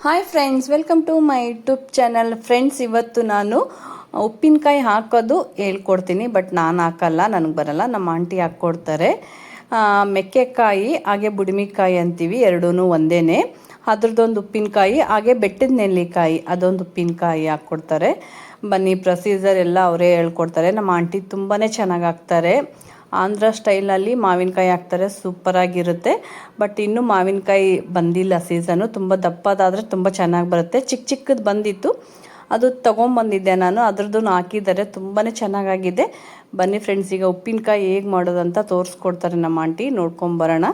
Hi friends, welcome to my YouTube channel. Friends, ಇವತ್ತು ನಾನು ಉಪ್ಪಿನಕಾಯಿ ಹಾಕೋದು ಹೇಳ್ಕೊಡ್ತೀನಿ. ಬಟ್ ನಾನು ಹಾಕಲ್ಲ, ನನಗೆ ಬರಲ್ಲ, ನಮ್ಮ ಆಂಟಿ ಹಾಕ್ಕೊಡ್ತಾರೆ. ಮೆಕ್ಕೆಕಾಯಿ ಹಾಗೆ ಬುಡಿಮಿಕಾಯಿ ಅಂತೀವಿ, ಎರಡೂ ಒಂದೇ. ಅದ್ರದ್ದೊಂದು ಉಪ್ಪಿನಕಾಯಿ, ಹಾಗೆ ಬೆಟ್ಟದ ನೆಲ್ಲಿಕಾಯಿ ಅದೊಂದು ಉಪ್ಪಿನಕಾಯಿ ಹಾಕ್ಕೊಡ್ತಾರೆ. ಬನ್ನಿ, ಪ್ರೊಸೀಜರ್ ಎಲ್ಲ ಅವರೇ ಹೇಳ್ಕೊಡ್ತಾರೆ. ನಮ್ಮ ಆಂಟಿ ತುಂಬಾ ಚೆನ್ನಾಗಿ ಹಾಕ್ತಾರೆ. ಆಂಧ್ರ ಸ್ಟೈಲಲ್ಲಿ ಮಾವಿನಕಾಯಿ ಹಾಕ್ತಾರೆ, ಸೂಪರಾಗಿರುತ್ತೆ. ಬಟ್ ಇನ್ನೂ ಮಾವಿನಕಾಯಿ ಬಂದಿಲ್ಲ ಸೀಸನು. ತುಂಬ ದಪ್ಪದಾದರೆ ತುಂಬ ಚೆನ್ನಾಗಿ ಬರುತ್ತೆ. ಚಿಕ್ಕ ಚಿಕ್ಕದು ಬಂದಿತ್ತು, ಅದು ತೊಗೊಂಬಂದಿದ್ದೆ ನಾನು. ಅದ್ರದ್ದು ಹಾಕಿದ್ದಾರೆ, ತುಂಬಾ ಚೆನ್ನಾಗಾಗಿದೆ. ಬನ್ನಿ ಫ್ರೆಂಡ್ಸ್, ಈಗ ಉಪ್ಪಿನಕಾಯಿ ಹೇಗೆ ಮಾಡೋದಂತ ತೋರಿಸ್ಕೊಡ್ತಾರೆ ನಮ್ಮ ಆಂಟಿ. ನೋಡ್ಕೊಂಬರೋಣ.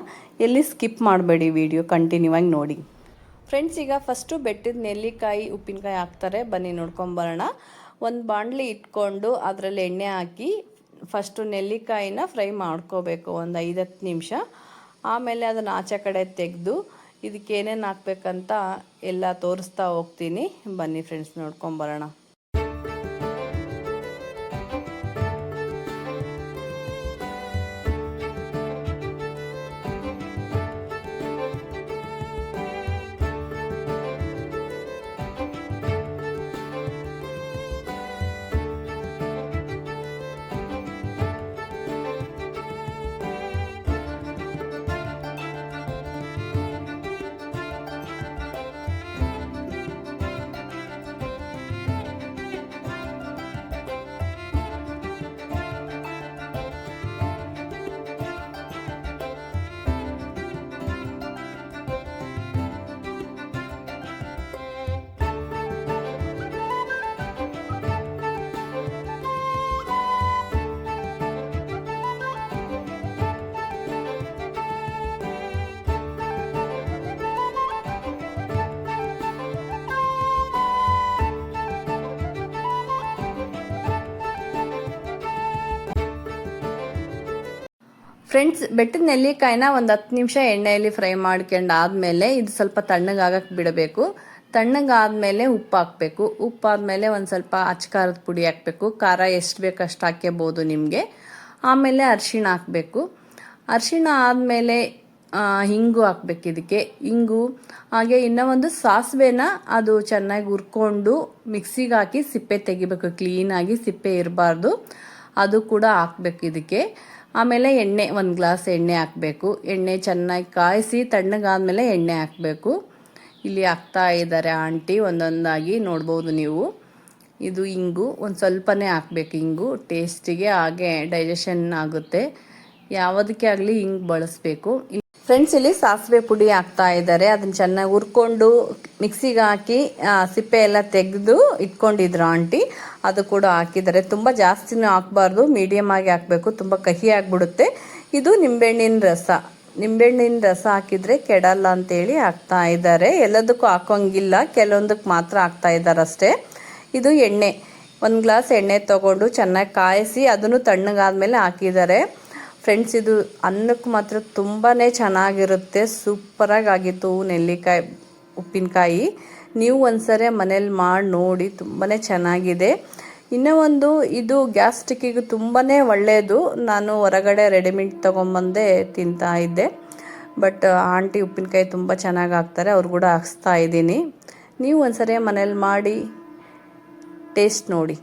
ಎಲ್ಲಿ ಸ್ಕಿಪ್ ಮಾಡಬೇಡಿ, ವಿಡಿಯೋ ಕಂಟಿನ್ಯೂ ಆಗಿ ನೋಡಿ. ಫ್ರೆಂಡ್ಸ್, ಈಗ ಫಸ್ಟು ಬೆಟ್ಟದ ನೆಲ್ಲಿಕಾಯಿ ಉಪ್ಪಿನಕಾಯಿ ಹಾಕ್ತಾರೆ. ಬನ್ನಿ ನೋಡ್ಕೊಂಬರೋಣ. ಒಂದು ಬಾಣಲಿ ಇಟ್ಕೊಂಡು ಅದರಲ್ಲಿ ಎಣ್ಣೆ ಹಾಕಿ ಫಸ್ಟು ನೆಲ್ಲಿಕಾಯಿನ ಫ್ರೈ ಮಾಡ್ಕೋಬೇಕು ಒಂದು 5-10 ನಿಮಿಷ. ಆಮೇಲೆ ಅದನ್ನು ಆಚೆ ಕಡೆ ತೆಗೆದು ಇದಕ್ಕೆ ಏನೇನು ಹಾಕ್ಬೇಕಂತ ಎಲ್ಲ ತೋರಿಸ್ತಾ ಹೋಗ್ತೀನಿ. ಬನ್ನಿ ಫ್ರೆಂಡ್ಸ್, ನೋಡ್ಕೊಂಬರೋಣ. ಫ್ರೆಂಡ್ಸ್, ಬೆಟ್ಟದ ನೆಲ್ಲಿಕಾಯಿನ ಒಂದು 10 ನಿಮಿಷ ಎಣ್ಣೆಯಲ್ಲಿ ಫ್ರೈ ಮಾಡ್ಕೊಂಡಾದ್ಮೇಲೆ ಇದು ಸ್ವಲ್ಪ ತಣ್ಣಗಾಗಕ್ಕೆ ಬಿಡಬೇಕು. ತಣ್ಣಗಾದ್ಮೇಲೆ ಉಪ್ಪು ಹಾಕಬೇಕು. ಉಪ್ಪಾದ್ಮೇಲೆ ಒಂದು ಸ್ವಲ್ಪ ಅಚ್ಕಾರದ ಪುಡಿ ಹಾಕಬೇಕು. ಖಾರ ಎಷ್ಟು ಬೇಕು ಅಷ್ಟು ಹಾಕ್ಕೋಬೋದು ನಿಮಗೆ. ಆಮೇಲೆ ಅರಿಶಿಣ ಹಾಕಬೇಕು. ಅರಿಶಿಣ ಆದಮೇಲೆ ಹಿಂಗು ಹಾಕ್ಬೇಕು ಇದಕ್ಕೆ. ಹಿಂಗು ಹಾಗೆ ಇನ್ನೂ ಒಂದು ಸಾಸಿವೆನ ಅದು ಚೆನ್ನಾಗಿ ಹುರ್ಕೊಂಡು ಮಿಕ್ಸಿಗೆ ಹಾಕಿ ಸಿಪ್ಪೆ ತೆಗಿಬೇಕು. ಕ್ಲೀನಾಗಿ ಸಿಪ್ಪೆ ಇರಬಾರ್ದು, ಅದು ಕೂಡ ಹಾಕ್ಬೇಕು ಇದಕ್ಕೆ. ಆಮೇಲೆ ಎಣ್ಣೆ, 1 ಗ್ಲಾಸ್ ಎಣ್ಣೆ ಹಾಕಬೇಕು. ಎಣ್ಣೆ ಚೆನ್ನಾಗಿ ಕಾಯಿಸಿ ತಣ್ಣಗಾದ್ಮೇಲೆ ಎಣ್ಣೆ ಹಾಕಬೇಕು. ಇಲ್ಲಿ ಹಾಕ್ತಾ ಇದ್ದಾರೆ ಆಂಟಿ, ಒಂದೊಂದಾಗಿ ನೋಡ್ಬೋದು ನೀವು. ಇದು ಹಿಂಗು ಒಂದು ಸ್ವಲ್ಪನೇ ಹಾಕಬೇಕು. ಹಿಂಗು ಟೇಸ್ಟಿಗೆ, ಹಾಗೆ ಡೈಜೆಷನ್ ಆಗುತ್ತೆ. ಯಾವುದಕ್ಕೆ ಆಗಲಿ ಹಿಂಗೆ ಬಳಸಬೇಕು. ಫ್ರೆಂಡ್ಸ್, ಇಲ್ಲಿ ಸಾಸಿವೆ ಪುಡಿ ಹಾಕ್ತಾ ಇದ್ದಾರೆ. ಅದನ್ನು ಚೆನ್ನಾಗಿ ಹುರ್ಕೊಂಡು ಮಿಕ್ಸಿಗೆ ಹಾಕಿ ಸಿಪ್ಪೆ ಎಲ್ಲ ತೆಗೆದು ಇಟ್ಕೊಂಡಿದ್ರು ಆಂಟಿ. ಅದು ಕೂಡ ಹಾಕಿದ್ದಾರೆ. ತುಂಬ ಜಾಸ್ತಿನೂ ಹಾಕಬಾರ್ದು, ಮೀಡಿಯಮ್ ಆಗಿ ಹಾಕಬೇಕು, ತುಂಬ ಕಹಿ ಆಗಿಬಿಡುತ್ತೆ. ಇದು ನಿಂಬೆಹಣ್ಣಿನ ರಸ. ನಿಂಬೆಹಣ್ಣಿನ ರಸ ಹಾಕಿದರೆ ಕೆಡಲ್ಲ ಅಂತೇಳಿ ಹಾಕ್ತಾ ಇದ್ದಾರೆ. ಎಲ್ಲದಕ್ಕೂ ಹಾಕೋಂಗಿಲ್ಲ, ಕೆಲವೊಂದಕ್ಕೆ ಮಾತ್ರ ಹಾಕ್ತಾ ಇದ್ದಾರೆ ಅಷ್ಟೇ. ಇದು ಎಣ್ಣೆ, 1 ಗ್ಲಾಸ್ ಎಣ್ಣೆ ತೊಗೊಂಡು ಚೆನ್ನಾಗಿ ಕಾಯಿಸಿ ಅದನ್ನು ತಣ್ಣಗಾದ್ಮೇಲೆ ಹಾಕಿದ್ದಾರೆ. ಫ್ರೆಂಡ್ಸ್, ಇದು ಅನ್ನಕ್ಕೆ ಮಾತ್ರ ತುಂಬಾ ಚೆನ್ನಾಗಿರುತ್ತೆ. ಸೂಪರಾಗಿ ಆಗಿತ್ತು ನೆಲ್ಲಿಕಾಯಿ ಉಪ್ಪಿನಕಾಯಿ. ನೀವು ಒಂದ್ಸರಿ ಮನೇಲಿ ಮಾಡಿ ನೋಡಿ, ತುಂಬಾ ಚೆನ್ನಾಗಿದೆ. ಇನ್ನೂ ಒಂದು, ಇದು ಗ್ಯಾಸ್ಟ್ರಿಕ್ಕಿಗೆ ತುಂಬಾ ಒಳ್ಳೆಯದು. ನಾನು ಹೊರಗಡೆ ರೆಡಿಮೇಡ್ ತೊಗೊಂಬಂದೆ ತಿಂತಾ ಇದ್ದೆ. ಬಟ್ ಆಂಟಿ ಉಪ್ಪಿನಕಾಯಿ ತುಂಬ ಚೆನ್ನಾಗಿ ಹಾಕ್ತಾರೆ, ಅವ್ರು ಕೂಡ ಹಾಕ್ಸ್ತಾ ಇದ್ದೀನಿ. ನೀವು ಒಂದ್ಸರಿ ಮನೇಲಿ ಮಾಡಿ ಟೇಸ್ಟ್ ನೋಡಿ.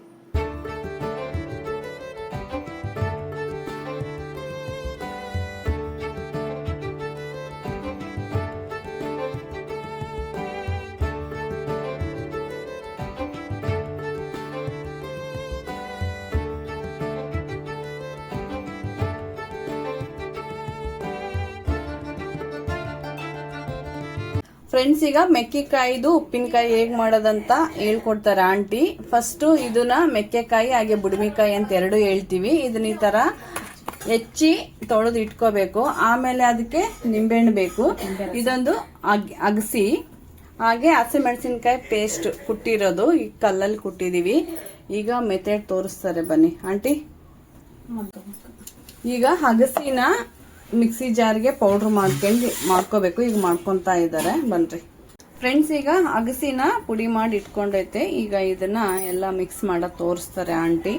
ಫ್ರೆಂಡ್ಸ್, ಈಗ ಮೆಕ್ಕೆಕಾಯಿದು ಉಪ್ಪಿನಕಾಯಿ ಹೇಗೆ ಮಾಡೋದಂತ ಹೇಳ್ಕೊಡ್ತಾರೆ ಆಂಟಿ. ಫಸ್ಟು ಇದನ್ನ ಮೆಕ್ಕೆಕಾಯಿ ಹಾಗೆ ಬುಡಿಮಿಕಾಯಿ ಅಂತ ಎರಡು ಹೇಳ್ತೀವಿ. ಇದನ್ನ ಈ ಥರ ಹೆಚ್ಚಿ ತೊಳೆದು ಇಟ್ಕೋಬೇಕು. ಆಮೇಲೆ ಅದಕ್ಕೆ ನಿಂಬೆಹಣ್ಣು ಬೇಕು. ಇದೊಂದು ಅಗಸಿ, ಹಾಗೆ ಹಸಿಮೆಣಸಿನ್ಕಾಯಿ ಪೇಸ್ಟ್ ಕುಟ್ಟಿರೋದು, ಈ ಕಲ್ಲಲ್ಲಿ ಕುಟ್ಟಿದೀವಿ. ಈಗ ಮೆಥಡ್ ತೋರಿಸ್ತಾರೆ, ಬನ್ನಿ ಆಂಟಿ. ಈಗ ಅಗಸಿನ ಮಿಕ್ಸಿ ಜಾರ್ಗೆ ಪೌಡ್ರ್ ಮಾಡ್ಕೋಬೇಕು. ಈಗ ಮಾಡ್ಕೊತಾ ಇದ್ದಾರೆ, ಬನ್ರಿ ಫ್ರೆಂಡ್ಸ್. ಈಗ ಅಗಸಿನ ಪುಡಿ ಮಾಡಿ ಇಟ್ಕೊಂಡೈತೆ. ಈಗ ಇದನ್ನ ಎಲ್ಲ ಮಿಕ್ಸ್ ಮಾಡೋದು ತೋರಿಸ್ತಾರೆ ಆಂಟಿ.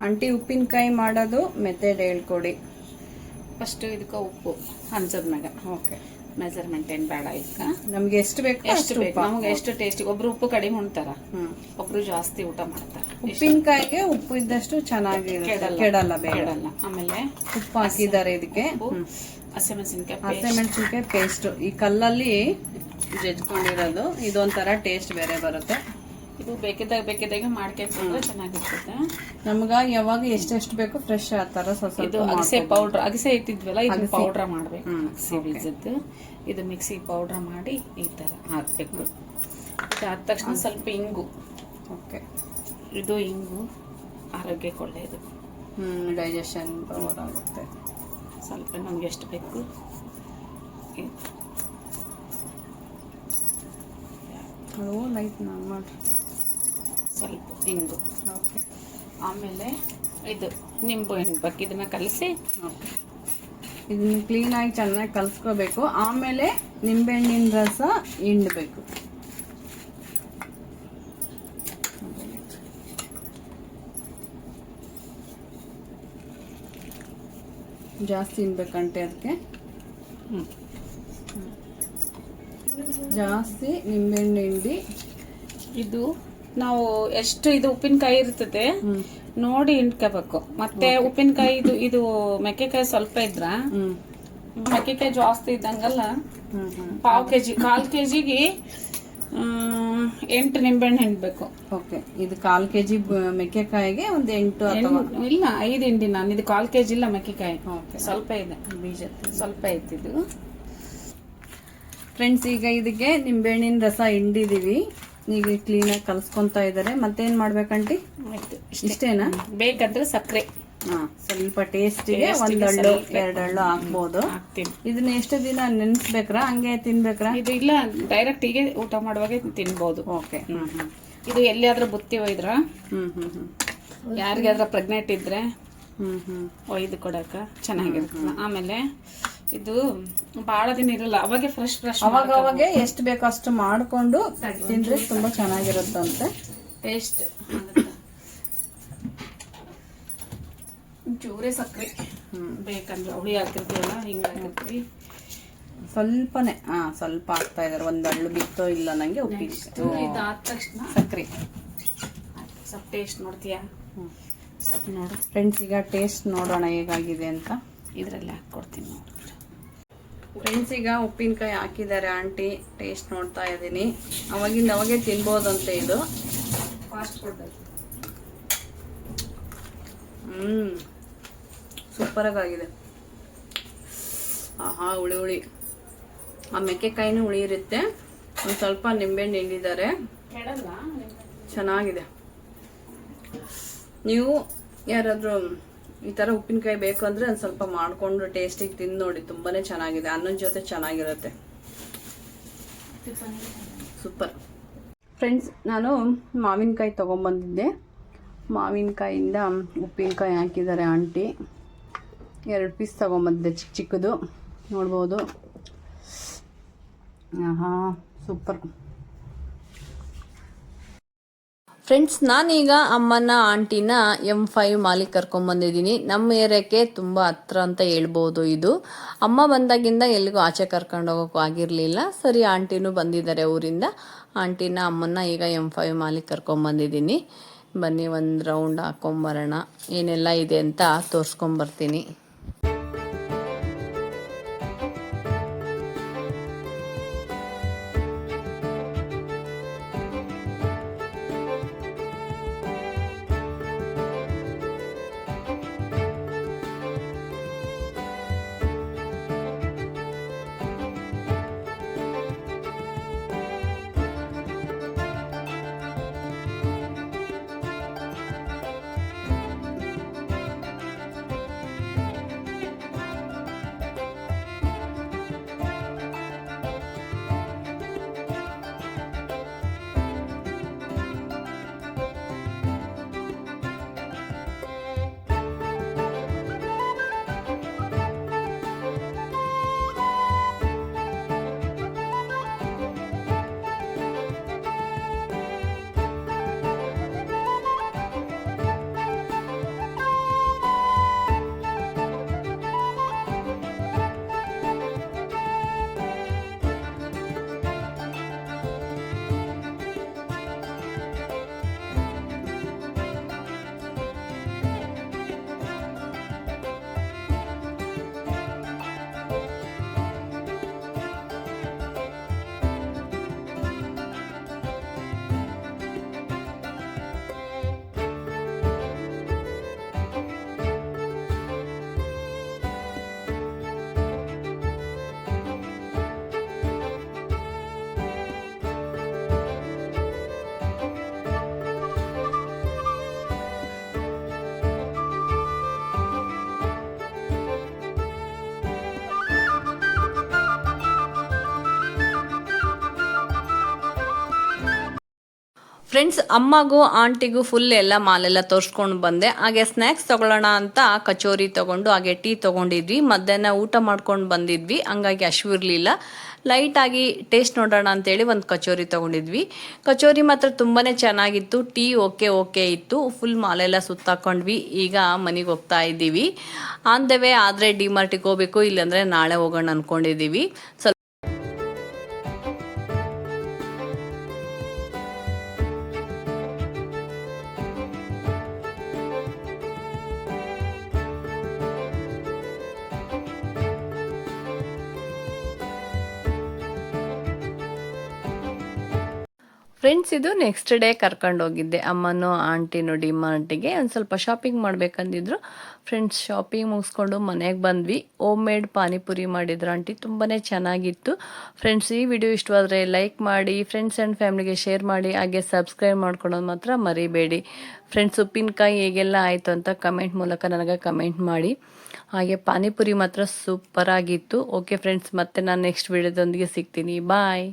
ಆಂಟಿ, ಉಪ್ಪಿನಕಾಯಿ ಮಾಡೋದು ಮೆಥಡ್ ಹೇಳ್ಕೊಡಿ. ಫಸ್ಟ್ ಇದಕ್ಕೆ ಉಪ್ಪು ಹಂಚದ್ಮ್ಯಾಗ ಓಕೆ. ಮೆಜರ್ಮೆಂಟ್ ಏನು ಬೇಡ ಇದಕ್ಕೆ. ನಮ್ಗೆ ಎಷ್ಟು ಬೇಕು ಎಷ್ಟು ಬೇಕು ನಮಗೆ, ಎಷ್ಟು ಟೇಸ್ಟಿ. ಒಬ್ರು ಉಪ್ಪು ಕಡಿಮೆ ಉಣ್ತಾರ, ಒಬ್ರು ಜಾಸ್ತಿ ಊಟ ಮಾಡ್ತಾರ. ಉಪ್ಪಿನಕಾಯಿಗೆ ಉಪ್ಪು ಇದ್ದಷ್ಟು ಚೆನ್ನಾಗಿ ಕೆಡಲ್ಲ. ಆಮೇಲೆ ಉಪ್ಪು ಹಾಕಿದ್ದಾರೆ ಇದಕ್ಕೆ. ಹಸಿಮೆಣಸಿನ್ಕಾಯಿ ಪೇಸ್ಟ್ ಈ ಕಲ್ಲಲ್ಲಿ ಜಜ್ಕೊಂಡಿರೋದು, ಇದೊಂಥರ ಟೇಸ್ಟ್ ಬೇರೆ ಬರುತ್ತೆ. ಇದು ಬೇಕಿದ್ದಾಗ ಮಾಡ್ಕೊಂಡ್ರೆ ಚೆನ್ನಾಗಿರ್ತದೆ. ನಮ್ಗ ಯಾವಾಗ ಎಷ್ಟೆಷ್ಟು ಬೇಕು ಫ್ರೆಶ್ ಆ ತರ ಇದು ಅಗಸೆ ಪೌಡ್ರ್, ಅಗಸೆ ಇಟ್ಟಿದ್ವಲ್ಲ ಇದು ಪೌಡ್ರ್ ಮಾಡ್ಬೇಕು. ಅಗಸೆ ಬೀಜದ್ದು ಇದು ಮಿಕ್ಸಿ ಪೌಡ್ರ್ ಮಾಡಿ ಈ ತರ ಹಾಕ್ಬೇಕು. ಇದಾದ ತಕ್ಷಣ ಸ್ವಲ್ಪ ಇಂಗು. ಓಕೆ, ಇದು ಇಂಗು ಆರೋಗ್ಯಕ್ಕೆ ಒಳ್ಳೆಯದು, ಡೈಜೆಷನ್ ಪವರ್ ಆಗುತ್ತೆ. ಸ್ವಲ್ಪ ನಮ್ಗೆ ಎಷ್ಟು ಬೇಕು ಲೈಟ್ ಮಾಡ್ರಿ, ಸ್ವಲ್ಪ ಇಂಗು. ಓಕೆ, ಆಮೇಲೆ ಇದು ನಿಂಬು ಹಣ್ಣು ಇದನ್ನ ಕಲಸಿ ಇದನ್ನ ಕ್ಲೀನಾಗಿ ಚೆನ್ನಾಗಿ ಕಲಿಸ್ಕೋಬೇಕು. ಆಮೇಲೆ ನಿಂಬೆಹಣ್ಣಿನ ರಸ ಹಿಂಡಬೇಕು. ಜಾಸ್ತಿ ಹಿಂಡ್ಬೇಕಂತೆ ಅದಕ್ಕೆ. ಜಾಸ್ತಿ ನಿಂಬೆಹಣ್ಣು ಹಿಂಡಿ ಇದು ನಾವು ಎಷ್ಟು ಇದು ಉಪ್ಪಿನಕಾಯಿ ಇರ್ತದೆ ನೋಡಿ ಹಿಂಡ್ಕೋಬೇಕು. ಮತ್ತೆ ಉಪ್ಪಿನಕಾಯಿ ಇದು ಮೆಕ್ಕೆಕಾಯಿ ಸ್ವಲ್ಪ ಇದ್ರ, ಮೆಕ್ಕೆಕಾಯಿ ಜಾಸ್ತಿ ಇದ್ದಂಗಲ್ಲ, ಪಾವ್ ಕೆಜಿ 1/4 ಕೆಜಿಗೆ 8 ನಿಂಬೆಹಣ್ಣು ಹಿಂಡ್ಬೇಕು. ಓಕೆ, ಇದು 1/4 ಕೆಜಿ ಮೆಕ್ಕೆಕಾಯಿಗೆ ಒಂದು 8 ಅಥವಾ ಇಲ್ಲ 5 ಹಿಂಡಿ ನಾನು. ಇದು 1/4 ಕೆಜಿ ಇಲ್ಲ ಮೆಕ್ಕೆಕಾಯಿ, ಸ್ವಲ್ಪ ಇದೆ ಬೀಜ, ಸ್ವಲ್ಪ ಐತಿದು. ಫ್ರೆಂಡ್ಸ್, ಈಗ ಇದಕ್ಕೆ ನಿಂಬೆಹಣ್ಣಿನ ರಸ ಹಿಂಡಿದೀವಿ. ಈಗ ಕ್ಲೀನಾಗಿ ಕಲ್ಸ್ಕೊಂತಾ ಇದ್ದಾರೆ. ಮತ್ತೇನ್ ಮಾಡ್ಬೇಕಂಟಿ? ಇಷ್ಟೇನಾ? ಬೇಕಂದ್ರೆ ಸಕ್ಕರೆ ಸ್ವಲ್ಪ ಟೇಸ್ಟಿಗೆ 1 ಹಳ್ಳು 2 ಹಳ್ಳು ಹಾಕ್ಬೋದು. ಇದನ್ನ ಎಷ್ಟು ದಿನ ನೆನ್ಸ್ಬೇಕ್ರಾ ಹಂಗೆ ತಿನ್ಬೇಕ್ರಾ? ಇದು ಇಲ್ಲ, ಡೈರೆಕ್ಟ್ ಹೀಗೆ ಊಟ ಮಾಡುವಾಗ ತಿನ್ಬಹುದು. ಓಕೆ, ಇದು ಎಲ್ಲಿಯಾದ್ರೂ ಬುತ್ತಿ ಒಯ್ದ್ರ, ಯಾರಿಗಾದ್ರೂ ಪ್ರೆಗ್ನೆಂಟ್ ಇದ್ರೆ ಒಯ್ದು ಕೊಡಕ ಚೆನ್ನಾಗಿರ್ತದೆ. ಆಮೇಲೆ ಇದು ಬಹಳ ದಿನ ಇರಲ್ಲ, ಅವಾಗೆ ಫ್ರೆಶ್ ಅವಾಗವಾಗೆ ಎಷ್ಟು ಬೇಕೋ ಅಷ್ಟು ಮಾಡ್ಕೊಂಡು ತಿಂದ್ರೆ ತುಂಬಾ ಚೆನ್ನಾಗಿರುತ್ತಂತೆ. ಟೇಸ್ಟ್ ಚೂರೇ ಸಕ್ಕರೆ ಬೇಕಂದ್ರೆ ಹುಳಿ ಹಾಕಿರ್ತೀವಲ್ಲ, ಹಿಂಗ ಹಾಕಿರ್ತೀವಿ. ಸ್ವಲ್ಪನೇ ಸ್ವಲ್ಪ ಹಾಕ್ತಾ ಇದಾರೆ. 1 ಹಳ್ಳು ಬಿತ್ತೋ ಇಲ್ಲ ನಂಗೆ ಉಪ್ಪಿಟ್ಟು. ಇದಾದ ತಕ್ಷಣ ಸಕ್ಕರೆ ಸ್ವಲ್ಪ ಟೇಸ್ಟ್ ನೋಡ್ತೀಯಾ? ಸ್ವಲ್ಪ ನೋಡು ಫ್ರೆಂಡ್ಸ್, ಈಗ ಟೇಸ್ಟ್ ನೋಡೋಣ ಹೇಗಾಗಿದೆ ಅಂತ. ಇದರಲ್ಲಿ ಹಾಕ್ಕೊಡ್ತೀನಿ ನೋಡಿ ಫ್ರೆಂಡ್ಸ್. ಈಗ ಉಪ್ಪಿನಕಾಯಿ ಹಾಕಿದ್ದಾರೆ ಆಂಟಿ, ಟೇಸ್ಟ್ ನೋಡ್ತಾ ಇದ್ದೀನಿ. ಅವಾಗೆ ತಿನ್ಬೋದಂತೆ ಇದು. Fast food. ಸೂಪರ್ ಆಗಿದೆ. ಹುಳಿ ಹುಳಿ, ಆ ಮೆಕ್ಕೆಕಾಯಿನೂ ಹುಳಿ ಇರುತ್ತೆ. ಒಂದು ಸ್ವಲ್ಪ ನಿಂಬೆಹಣ್ಣು ಹಿಂಡಿದ್ದಾರೆ, ಚೆನ್ನಾಗಿದೆ. ನೀವು ಯಾರಾದರೂ ಈ ಥರ ಉಪ್ಪಿನಕಾಯಿ ಬೇಕು ಅಂದರೆ ಒಂದು ಸ್ವಲ್ಪ ಮಾಡಿಕೊಂಡು ಟೇಸ್ಟಿಗೆ ತಿಂದು ನೋಡಿ, ತುಂಬಾ ಚೆನ್ನಾಗಿದೆ. ಅನ್ನದ ಜೊತೆ ಚೆನ್ನಾಗಿರುತ್ತೆ, ಸೂಪರ್. ಫ್ರೆಂಡ್ಸ್, ನಾನು ಮಾವಿನಕಾಯಿ ತೊಗೊಂಬಂದಿದ್ದೆ. ಮಾವಿನಕಾಯಿಂದ ಉಪ್ಪಿನಕಾಯಿ ಹಾಕಿದ್ದಾರೆ ಆಂಟಿ. 2 ಪೀಸ್ ತೊಗೊಂಬಂದಿದ್ದೆ, ಚಿಕ್ಕ ಚಿಕ್ಕದು ನೋಡ್ಬೋದು. ಸೂಪರ್. ಫ್ರೆಂಡ್ಸ್, ನಾನೀಗ ಅಮ್ಮನ ಆಂಟಿನ M5 ಮಾಲಿಗೆ ಕರ್ಕೊಂಬಂದಿದ್ದೀನಿ. ನಮ್ಮ ಏರಿಯಾಕ್ಕೆ ತುಂಬ ಹತ್ರ ಅಂತ ಹೇಳ್ಬೋದು. ಇದು ಅಮ್ಮ ಬಂದಾಗಿಂದ ಎಲ್ಲಿಗೂ ಆಚೆ ಕರ್ಕೊಂಡು ಹೋಗೋಕ್ಕೂ ಆಗಿರಲಿಲ್ಲ. ಸರಿ, ಆಂಟಿನೂ ಬಂದಿದ್ದಾರೆ ಊರಿಂದ. ಆಂಟಿನ ಅಮ್ಮನ್ನ ಈಗ M5 ಮಾಲಿಗೆ ಕರ್ಕೊಂಬಂದಿದ್ದೀನಿ. ಬನ್ನಿ ಒಂದು ರೌಂಡ್ ಹಾಕೊಂಬರೋಣ, ಏನೆಲ್ಲ ಇದೆ ಅಂತ ತೋರಿಸ್ಕೊಂಬರ್ತೀನಿ. ಫ್ರೆಂಡ್ಸ್, ಅಮ್ಮಗೂ ಆಂಟಿಗೂ ಫುಲ್ ಎಲ್ಲ ಮಾಲೆಲ್ಲ ತೋರಿಸ್ಕೊಂಡು ಬಂದೆ. ಹಾಗೆ ಸ್ನ್ಯಾಕ್ಸ್ ತಗೊಳ್ಳೋಣ ಅಂತ ಕಚೋರಿ ತಗೊಂಡು ಹಾಗೆ ಟೀ ತಗೊಂಡಿದ್ವಿ. ಮಧ್ಯಾಹ್ನ ಊಟ ಮಾಡ್ಕೊಂಡು ಬಂದಿದ್ವಿ, ಹಂಗಾಗಿ ಹಸಿವಿರಲಿಲ್ಲ. ಲೈಟಾಗಿ ಟೇಸ್ಟ್ ನೋಡೋಣ ಅಂತೇಳಿ ಒಂದು ಕಚೋರಿ ತೊಗೊಂಡಿದ್ವಿ. ಕಚೋರಿ ಮಾತ್ರ ತುಂಬಾ ಚೆನ್ನಾಗಿತ್ತು. ಟೀ ಓಕೆ ಇತ್ತು. ಫುಲ್ ಮಾಲೆಲ್ಲ ಸುತ್ತಾಕೊಂಡ್ವಿ. ಈಗ ಮನೆಗೆ ಹೋಗ್ತಾ ಇದ್ದೀವಿ. ಆನ್ ದ ವೇ ಆದರೆ ಡಿಮಾರ್ಟಿಗೆ ಹೋಗಬೇಕು, ಇಲ್ಲಾಂದರೆ ನಾಳೆ ಹೋಗೋಣ ಅಂದ್ಕೊಂಡಿದ್ದೀವಿ. ಫ್ರೆಂಡ್ಸ್, ಇದು ನೆಕ್ಸ್ಟ್ ಡೇ ಕರ್ಕೊಂಡು ಹೋಗಿದ್ದೆ ಅಮ್ಮನೂ ಆಂಟಿನೂ ಡಿಮಾರ್ಟಿಗೆ. ಒಂದು ಸ್ವಲ್ಪ ಶಾಪಿಂಗ್ ಮಾಡಬೇಕಂದಿದ್ರು. ಫ್ರೆಂಡ್ಸ್, ಶಾಪಿಂಗ್ ಮುಗಿಸ್ಕೊಂಡು ಮನೆಗೆ ಬಂದ್ವಿ. ಹೋಮ್ ಮೇಡ್ ಪಾನಿಪುರಿ ಮಾಡಿದ್ರು ಆಂಟಿ, ತುಂಬಾ ಚೆನ್ನಾಗಿತ್ತು. ಫ್ರೆಂಡ್ಸ್, ಈ ವಿಡಿಯೋ ಇಷ್ಟವಾದರೆ ಲೈಕ್ ಮಾಡಿ, ಫ್ರೆಂಡ್ಸ್ ಆ್ಯಂಡ್ ಫ್ಯಾಮಿಲಿಗೆ ಶೇರ್ ಮಾಡಿ, ಹಾಗೆ ಸಬ್ಸ್ಕ್ರೈಬ್ ಮಾಡ್ಕೊಳೋದು ಮಾತ್ರ ಮರಿಬೇಡಿ. ಫ್ರೆಂಡ್ಸ್, ಉಪ್ಪಿನಕಾಯಿ ಹೇಗೆಲ್ಲ ಆಯಿತು ಅಂತ ಕಮೆಂಟ್ ಮೂಲಕ ನನಗೆ ಕಮೆಂಟ್ ಮಾಡಿ. ಹಾಗೆ ಪಾನಿಪುರಿ ಮಾತ್ರ ಸೂಪರಾಗಿತ್ತು. ಓಕೆ ಫ್ರೆಂಡ್ಸ್, ಮತ್ತೆ ನಾನು ನೆಕ್ಸ್ಟ್ ವಿಡಿಯೋದೊಂದಿಗೆ ಸಿಗ್ತೀನಿ. ಬಾಯ್.